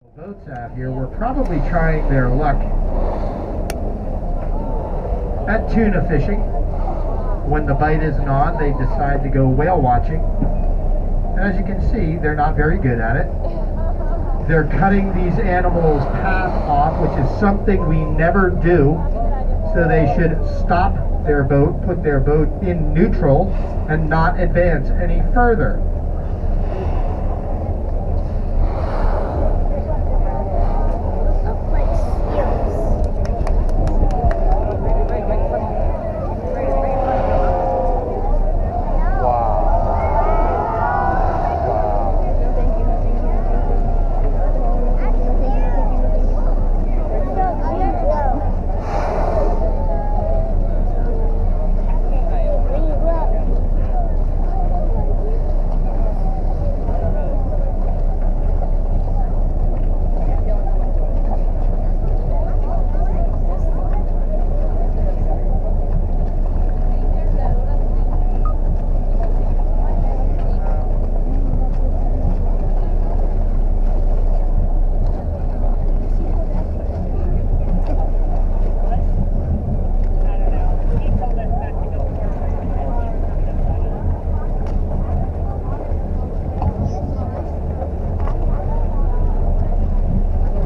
Boats out here were probably trying their luck at tuna fishing. When the bite isn't on, they decide to go whale watching. And as you can see, they're not very good at it. They're cutting these animals' path off, which is something we never do. So they should stop their boat, put their boat in neutral, and not advance any further.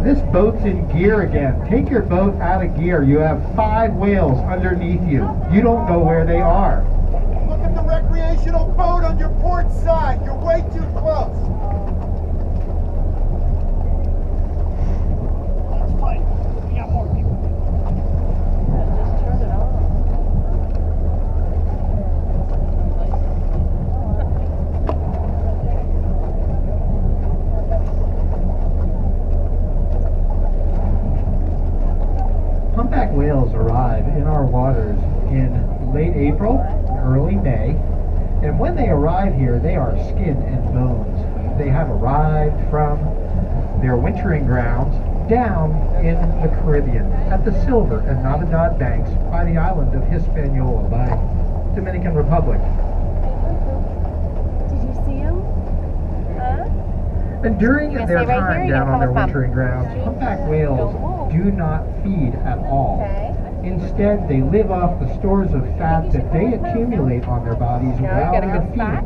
This boat's in gear again. Take your boat out of gear. You have 5 whales underneath you. You don't know where they are. Look at the recreational boat on your port side. You're way too close. That's fine. We got more people. Just turn it on. Humpback whales arrive in our waters in late April, early May, and when they arrive here, they are skin and bones. They have arrived from their wintering grounds down in the Caribbean, at the Silver and Navidad banks by the island of Hispaniola, by Dominican Republic. Did you see him? Huh? And during You gonna their stay right time here or you down gonna on their come with Mom? wintering grounds, humpback whales do not feed at all. Okay. Instead, they live off the stores of fat that they accumulate on their bodies Now while you got a they're good spot.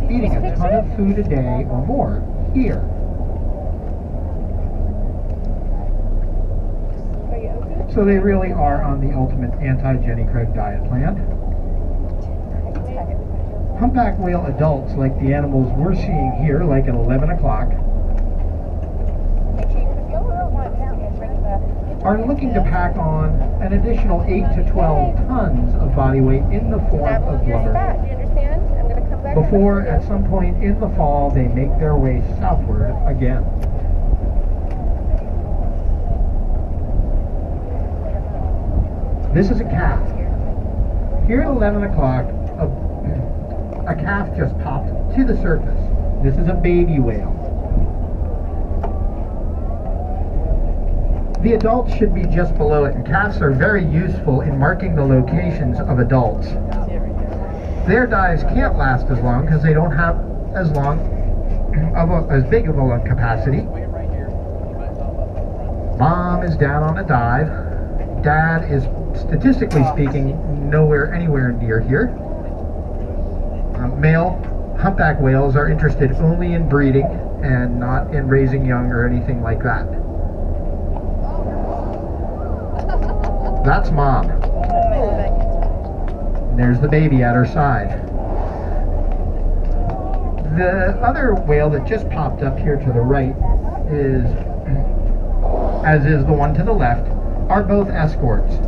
feeding. Eating a ton of food a day or more here. Are you okay? So they really are on the ultimate anti-Jenny Craig diet plan. Humpback whale adults, like the animals we're seeing here, like at 11 o'clock, Make sure you put the other one down and bring the... are looking to pack on an additional 8 to 12 tons of body weight in the form That of was your blubber. spot, do you understand? I'm going to come back. Before, at some point in the fall, they make their way southward again. This is a calf. Here at 11 o'clock, a calf just popped to the surface. This is a baby whale. The adults should be just below it, and calves are very useful in marking the locations of adults. Their dives can't last as long because they don't have as big of a lung capacity. Mom is down on a dive. Dad is, statistically speaking, anywhere near here. Male humpback whales are interested only in breeding and not in raising young or anything like that. That's Mom. And there's the baby at her side. The other whale that just popped up here to the right is, as is the one to the left, are both escorts.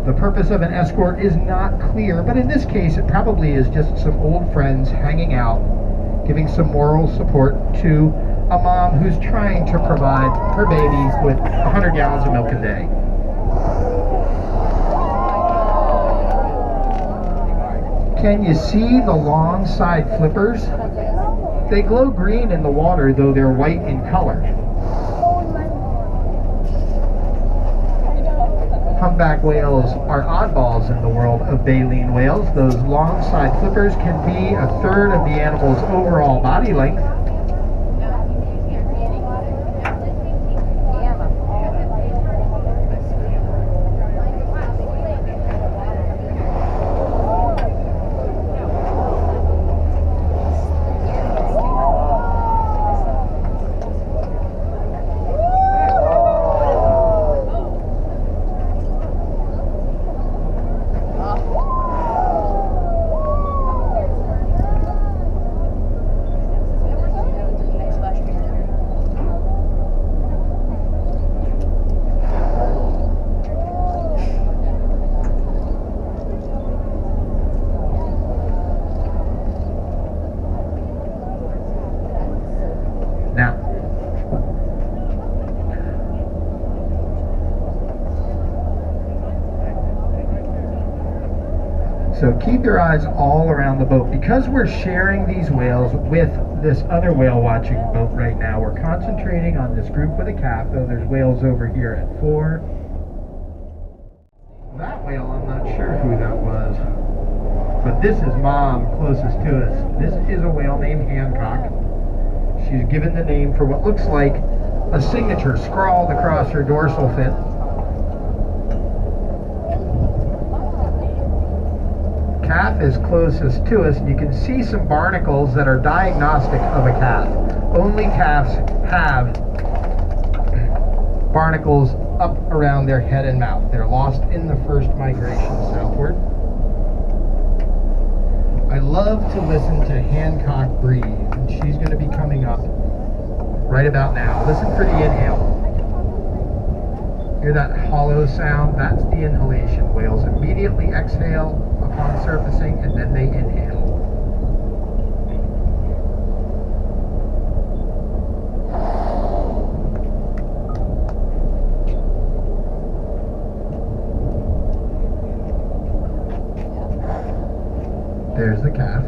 The purpose of an escort is not clear, but in this case it probably is just some old friends hanging out, giving some moral support to a mom who's trying to provide her baby with 100 gallons of milk a day. Can you see the long side flippers? They glow green in the water, though they're white in color. Humpback whales are oddballs in the world of baleen whales. Those long side flippers can be a third of the animal's overall body length. So keep your eyes all around the boat. Because we're sharing these whales with this other whale watching boat right now, we're concentrating on this group with a calf, though there's whales over here at 4. That whale, I'm not sure who that was. But this is Mom closest to us. This is a whale named Hancock. She's given the name for what looks like a signature scrawled across her dorsal fin. Calf is closest to us, and you can see some barnacles that are diagnostic of a calf. Only calves have barnacles up around their head and mouth. They're lost in the first migration southward. I love to listen to Hancock breathe, and she's going to be coming up right about now. Listen for the inhale. Hear that hollow sound? That's the inhalation. Whales immediately exhale upon surfacing, and then they inhale. There's the calf.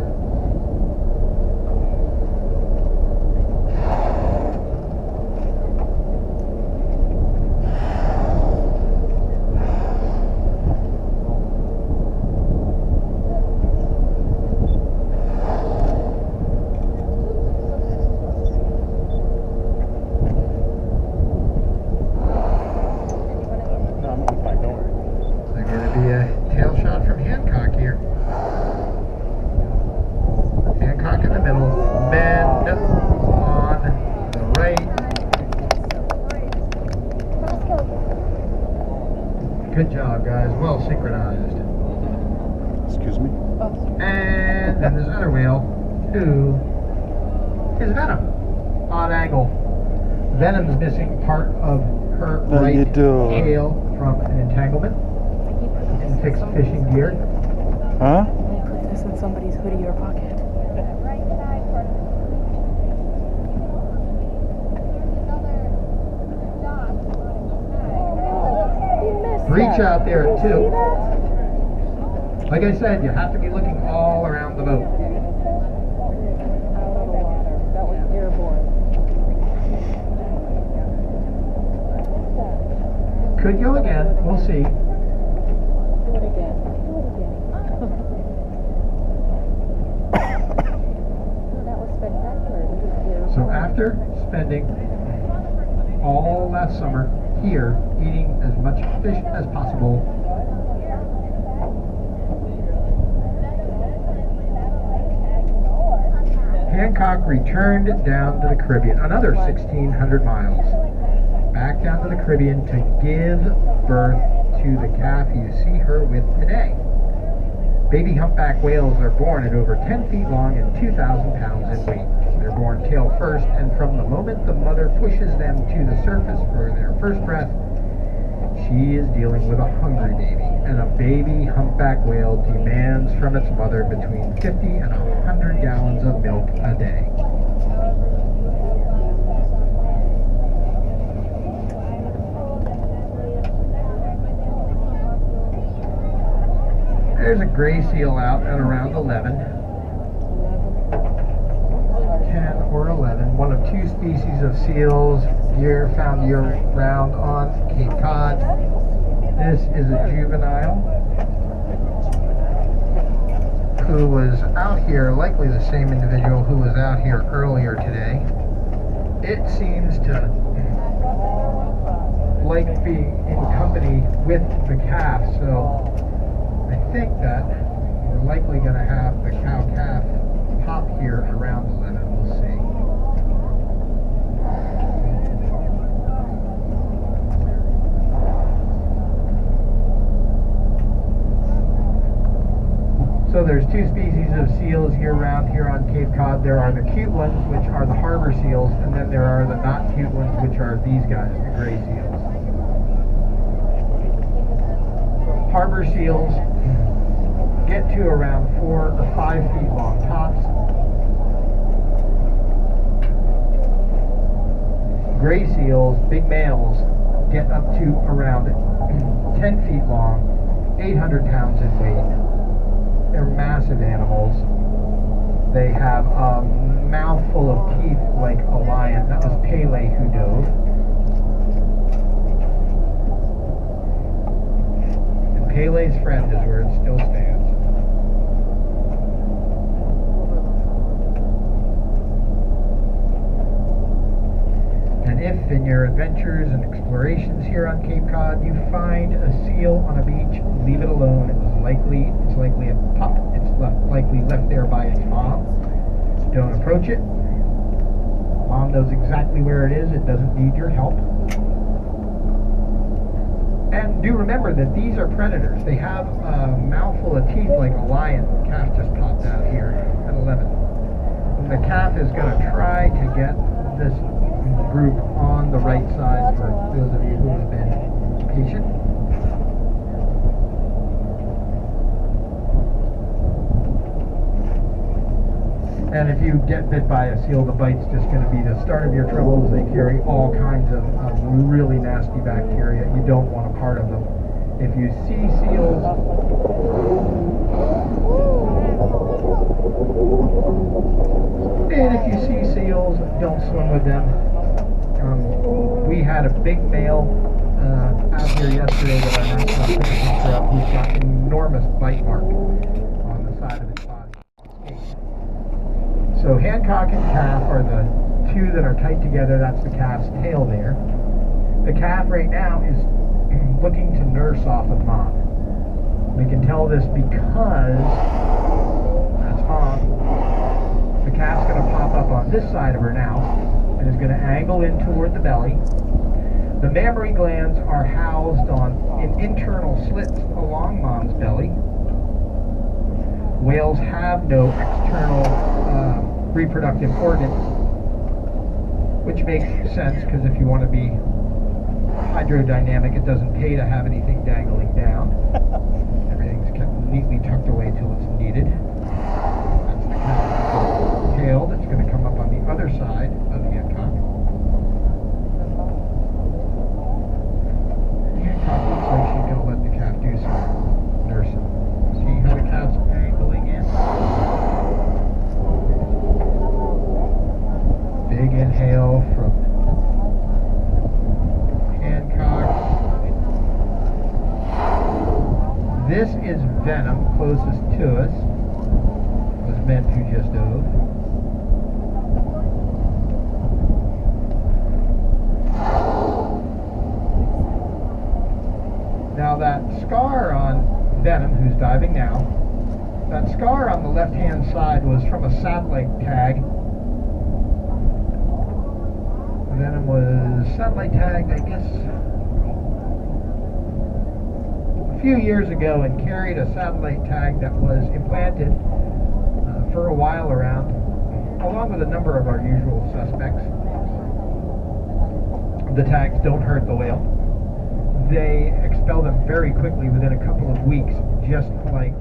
Good job, guys. Well synchronized. Excuse me? And then there's another whale who is Venom on angle. Venom's missing part of her right tail from an entanglement in fixed fishing gear. Huh? Put this in somebody's hoodie or pocket. Reach out there too. Like I said, you have to be looking all around the boat. That was airborne. Could go again. We'll see. Do it again. That was spectacular. So after spending all last summer here eating as much fish as possible, Hancock returned down to the Caribbean, another 1,600 miles, back down to the Caribbean to give birth to the calf you see her with today. Baby humpback whales are born at over 10 feet long and 2,000 pounds in weight. They're born tail first, and from the moment the mother pushes them to the surface for their first breath, she is dealing with a hungry baby, and a baby humpback whale demands from its mother between 50 and 100 gallons of milk a day. There's a gray seal out at around 11. 10 or 11, one of 2 species of seals found year-round on Cape Cod. This is a juvenile who was out here, likely the same individual who was out here earlier today. It seems to like being in company with the calf, so I think that we're likely going to have the cow-calf pop here around 11. We'll see. So there's 2 species of seals year-round here on Cape Cod. There are the cute ones, which are the harbor seals, and then there are the not cute ones, which are these guys, the gray seals. Harbor seals get to around 4 or 5 feet long tops. Gray seals, big males, get up to around 10 feet long, 800 pounds in weight. They're massive animals. They have a mouthful of teeth like a lion. That was Pele who dove. And Pele's friend is where it still stands. And if in your adventures and explorations here on Cape Cod you find a seal on a beach, leave it alone. It's likely a pup. It's likely left there by its mom. Don't approach it. Mom knows exactly where it is. It doesn't need your help. And do remember that these are predators. They have a mouthful of teeth like a lion. The calf just popped out here at 11. And the calf is going to try to get this group on the right side for those of you who have been patient. And if you get bit by a seal, the bite's just going to be the start of your troubles. They carry all kinds of really nasty bacteria. You don't want a part of them. If you see seals, and if you see seals, don't swim with them. We had a big male out here yesterday that I took a picture of who's got an enormous bite mark on the side of his body. So Hancock and calf are the two that are tight together. That's the calf's tail there. The calf right now is looking to nurse off of mom. We can tell this because that's mom. The calf's going to pop up on this side of her now and is going to angle in toward the belly. The mammary glands are housed in internal slits along mom's belly. Whales have no external reproductive organs, which makes sense because if you want to be hydrodynamic, it doesn't pay to have anything dangling down. Everything's kept neatly tucked away till it's needed. That's the calf's tail that's going to come up on the other side of the Hancock. The Hancock looks like she's going to let the calf do some nursing. See how the calf's angling in? Big inhale from Hancock. This is Venom, closest to us. Was meant who just dove. Now that scar on Venom, who's diving now, that scar on the left-hand side was from a satellite tag. Venom was satellite tagged, I guess, a few years ago and carried a satellite tag that was implanted for a while around, along with a number of our usual suspects. The tags don't hurt the whale. They expel them very quickly within a couple of weeks, just like